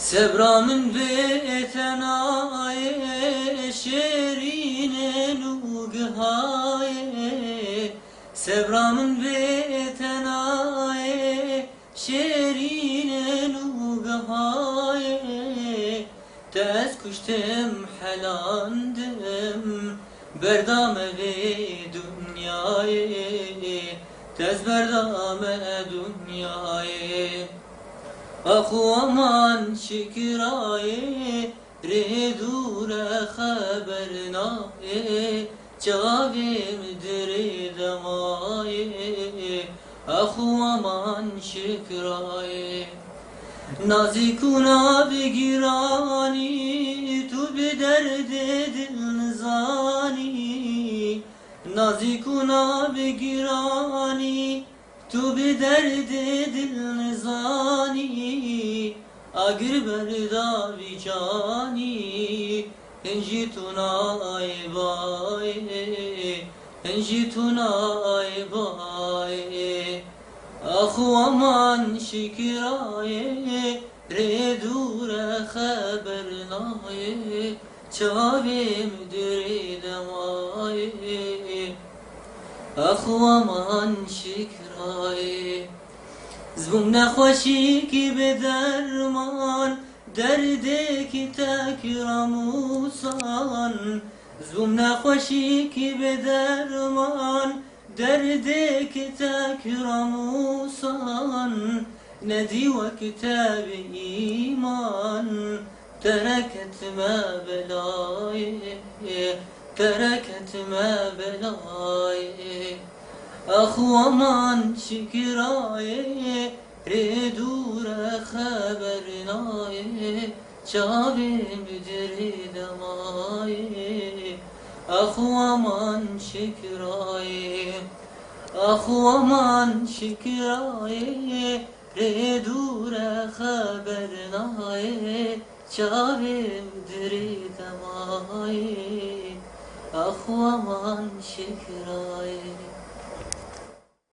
Sebramın betenaye şerine nughaye Sebramın betenaye şerine nughaye Tez kuştem helandım berdame ve dünyayı Tez berdame dünyayı Ahu aman şikraye redure habernaye Cavim diri demaye Ahu aman şikraye Nazikuna begirani tu bi derde dil nizani Nazikuna begirani tu bi derde dil nizani Agir berda vicani Enjituna aybaye Enjituna aybaye Ahu aman şikraye redure habernaye Çavim diri demaye Ahu aman şikraye Zbum nekhoşi ki be derman Derdeki tekramusan Zbum nekhoşi ki be derman Derdeki tekramusan Nedi ve kitab-ı iman Tereketme belayı Tereketme belayı Ahu aman şikraye redure habernaye Çavim diri demaye Ahu aman şikraye Ahu aman şikraye redure habernaye Çavim diri demaye Ahu aman şikraye